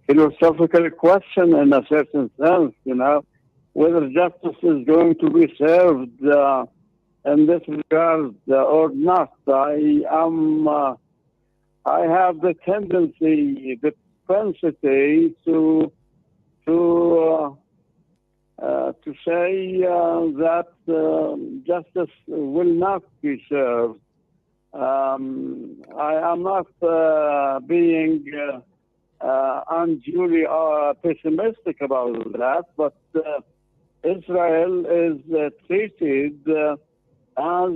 philosophical question in a certain sense, whether justice is going to be served in this regard or not. I have the tendency, the propensity to say that justice will not be served. I am not being unduly pessimistic about that, but Israel is treated as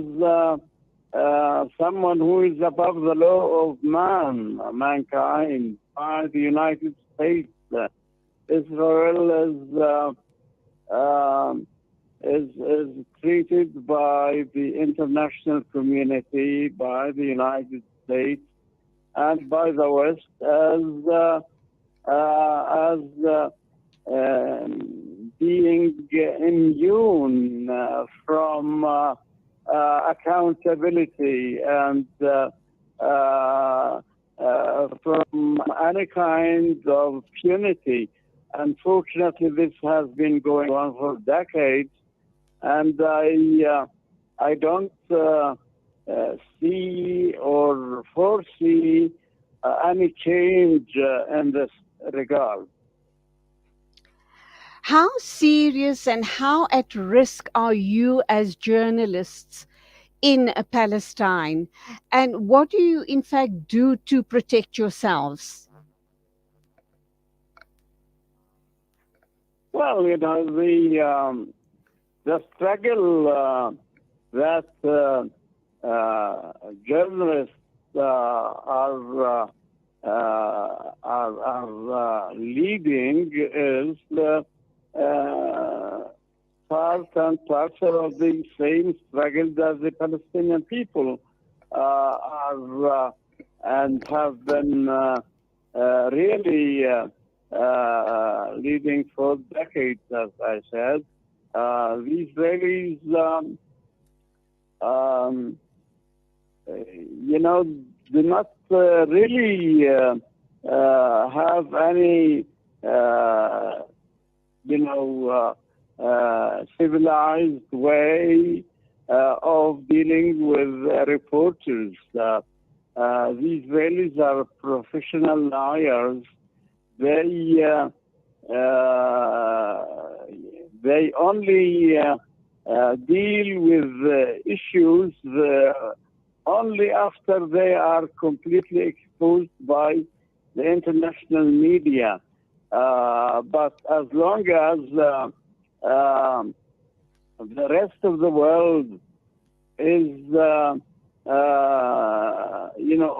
someone who is above the law of mankind by the United States. Israel is treated by the international community, by the United States, and by the West as being immune from accountability and from any kind of punity. Unfortunately, this has been going on for decades, and I don't see or foresee any change in this regard. How serious and how at risk are you as journalists in Palestine? And what do you, in fact, do to protect yourselves? Well, the struggle that journalists are leading is part and parcel of the same struggle that the Palestinian people are and have been really leading for decades, as I said. The Israelis, do not really have any, civilized way of dealing with reporters. The Israelis are professional liars. They only deal with issues only after they are completely exposed by the international media. But as long as the rest of the world is,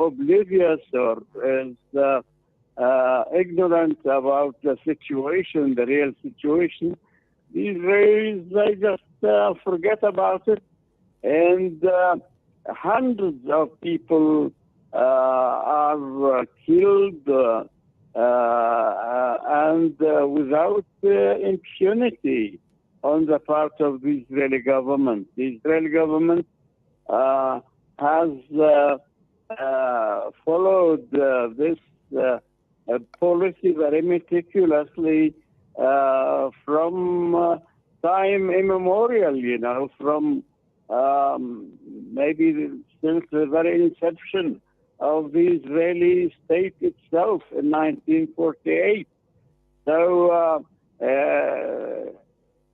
oblivious or is ignorant about the situation, the real situation, these Israelis, they just forget about it, and hundreds of people are killed and without impunity on the part of the Israeli government. The Israeli government has followed this policy very meticulously from time immemorial, from maybe since the very inception of the Israeli state itself in 1948. So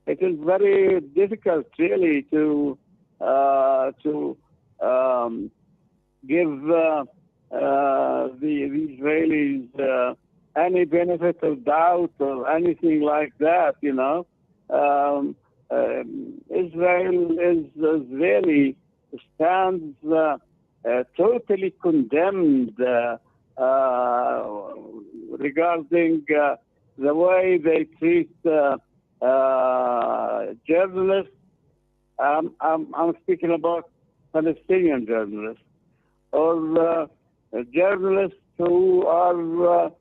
it is very difficult, really, to give the Israelis any benefit of doubt or anything like that. Israel is really stands totally condemned regarding the way they treat journalists. I'm speaking about Palestinian journalists or journalists who are,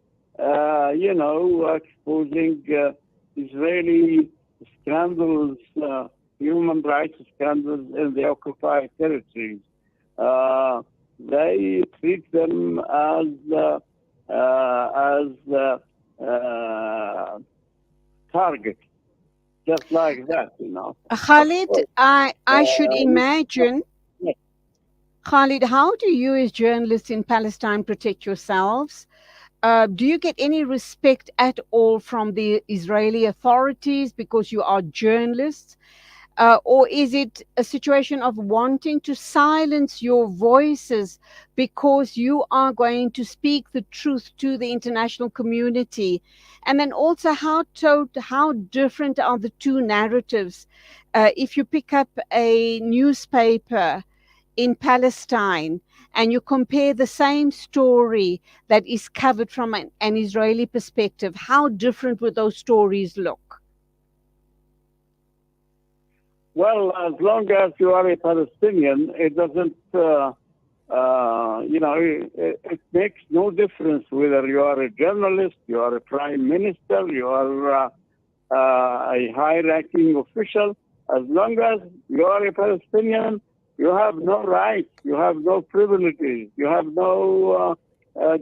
exposing Israeli scandals, human rights scandals in the occupied territories. They treat them as as target, just like that, you know. Of Khalid, course. I should We cannot, imagine, yes. Khalid, how do you as journalists in Palestine protect yourselves? Do you get any respect at all from the Israeli authorities because you are journalists? Or is it a situation of wanting to silence your voices because you are going to speak the truth to the international community? And then also, how different are the two narratives? If you pick up a newspaper in Palestine and you compare the same story that is covered from an Israeli perspective, how different would those stories look? Well, as long as you are a Palestinian, it doesn't, it makes no difference whether you are a journalist, you are a prime minister, you are a high-ranking official. As long as you are a Palestinian, you have no rights, you have no privileges, you have no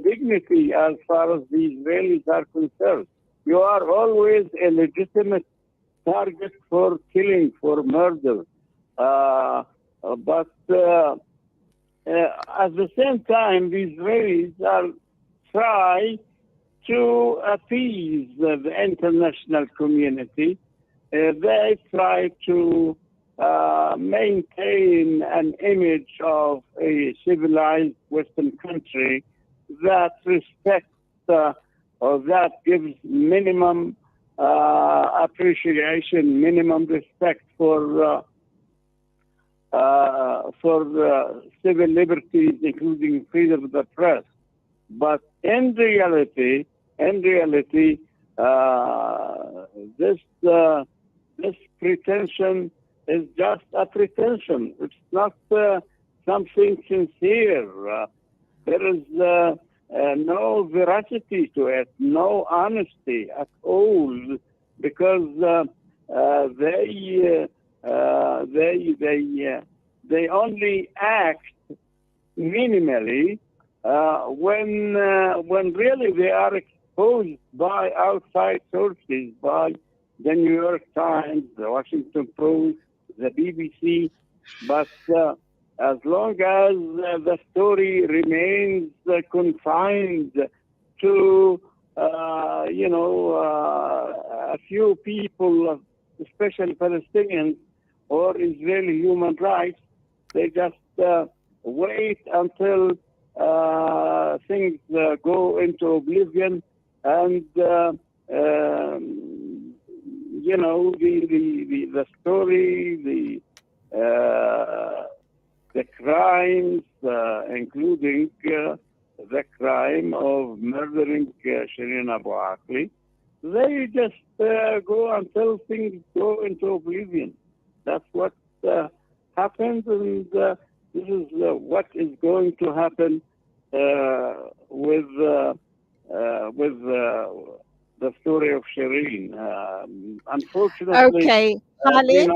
dignity as far as the Israelis are concerned. You are always a legitimate target for killing, for murder. But at the same time, the Israelis are try to appease the international community. They try to maintain an image of a civilized Western country that respects or that gives minimum appreciation, minimum respect for civil liberties, including freedom of the press. But in reality, this this pretension is just a pretension. It's not something sincere. There is no veracity to it, no honesty at all, because they only act minimally when really they are exposed by outside sources, by the New York Times, the Washington Post, the BBC. But as long as the story remains confined to a few people, especially Palestinians or Israeli human rights, they just wait until things go into oblivion, and the story, the crimes, including the crime of murdering Shireen Abu Akleh, they just go until things go into oblivion. That's what happened, and this is what is going to happen with the story of Shireen. Unfortunately, Okay, the United Khalid,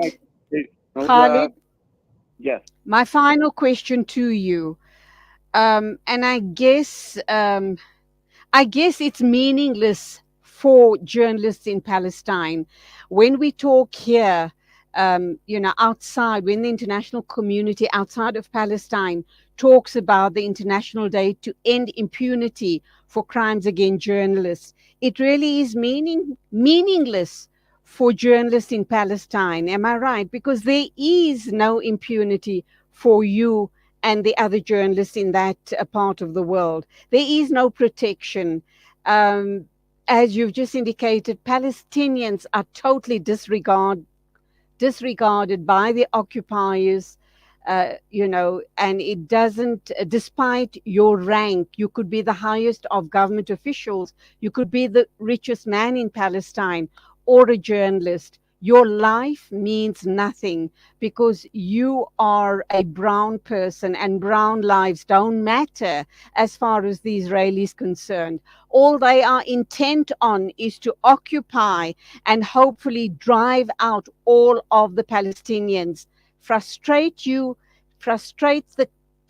States, Khalid, yes. my final question to you, and I guess it's meaningless for journalists in Palestine. When we talk here, outside, when the international community outside of Palestine talks about the International Day to End Impunity for crimes against journalists, it really is meaningless for journalists in Palestine. Am I right? Because there is no impunity for you and the other journalists in that part of the world. There is no protection. Um, as you've just indicated, Palestinians are totally disregarded by the occupiers. And it doesn't, despite your rank, you could be the highest of government officials, you could be the richest man in Palestine or a journalist. Your life means nothing because you are a brown person and brown lives don't matter as far as the Israelis concerned. All they are intent on is to occupy and hopefully drive out all of the Palestinians, frustrate you, frustrate the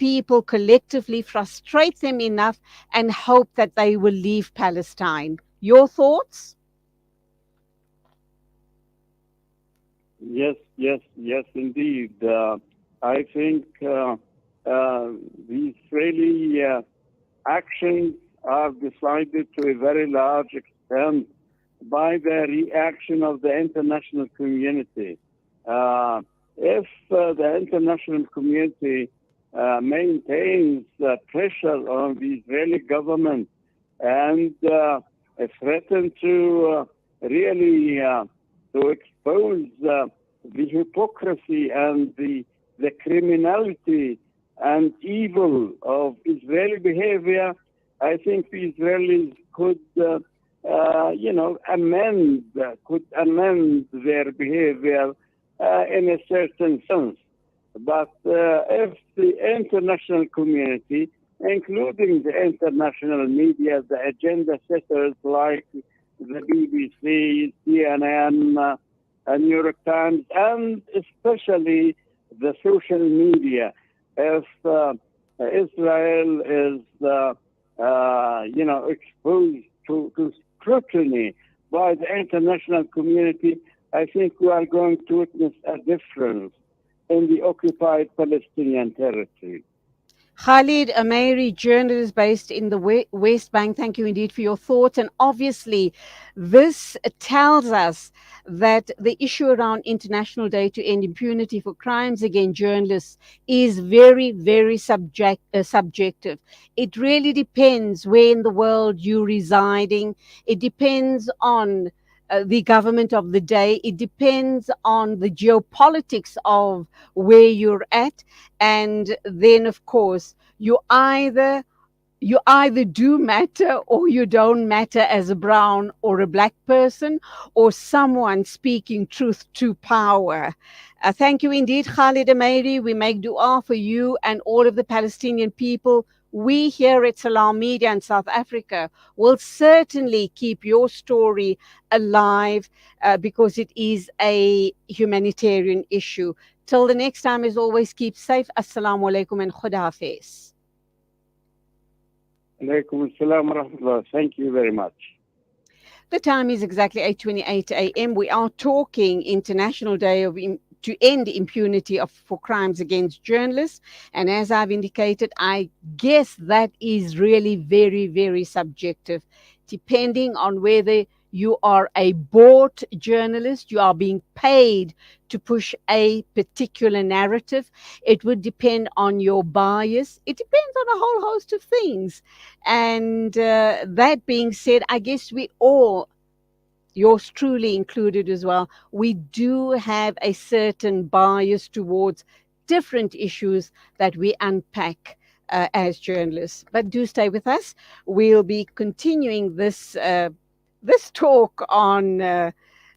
people collectively frustrate them enough and hope that they will leave Palestine. Your thoughts? Yes, yes, yes, indeed. I think the Israeli actions are decided to a very large extent by the reaction of the international community. If the international community maintains pressure on the Israeli government and threaten to really to expose the hypocrisy and the criminality and evil of Israeli behavior, I think the Israelis could, could amend their behavior in a certain sense. But if the international community, including the international media, the agenda setters like the BBC, CNN, New York Times, and especially the social media, if Israel is, exposed to scrutiny by the international community, I think we are going to witness a difference in the occupied Palestinian territory. Khalid Amayree, journalist based in the West Bank, thank you indeed for your thoughts. And obviously, this tells us that the issue around International Day to End Impunity for Crimes Against Journalists is very, very subjective. It really depends where in the world you're residing. It depends on the government of the day. It depends on the geopolitics of where you're at. And then, of course, you either do matter or you don't matter as a brown or a black person or someone speaking truth to power. Thank you indeed, Khalid Amayree. We make dua for you and all of the Palestinian people. We here at Salam Media in South Africa will certainly keep your story alive because it is a humanitarian issue. Till the next time, as always, keep safe. Assalamu alaikum and Khuda Hafiz. Alaikum assalam wa rahmatullah. Thank you very much. The time is exactly 8:28 a.m. We are talking International Day to End Impunity for Crimes Against Journalists. And as I've indicated, I guess that is really very, very subjective, depending on whether you are a bought journalist, you are being paid to push a particular narrative. It would depend on your bias. It depends on a whole host of things. And that being said, I guess we all, yours truly included as well, we do have a certain bias towards different issues that we unpack as journalists. But do stay with us. We'll be continuing this talk on the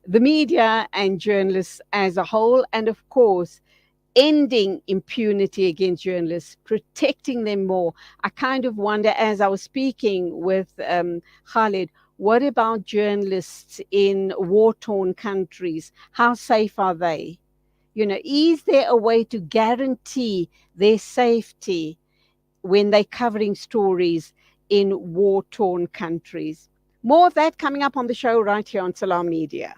media and journalists as a whole, and of course, ending impunity against journalists, protecting them more. I kind of wonder, as I was speaking with Khalid, what about journalists in war-torn countries? How safe are they? Is there a way to guarantee their safety when they're covering stories in war-torn countries? More of that coming up on the show right here on Salam Media.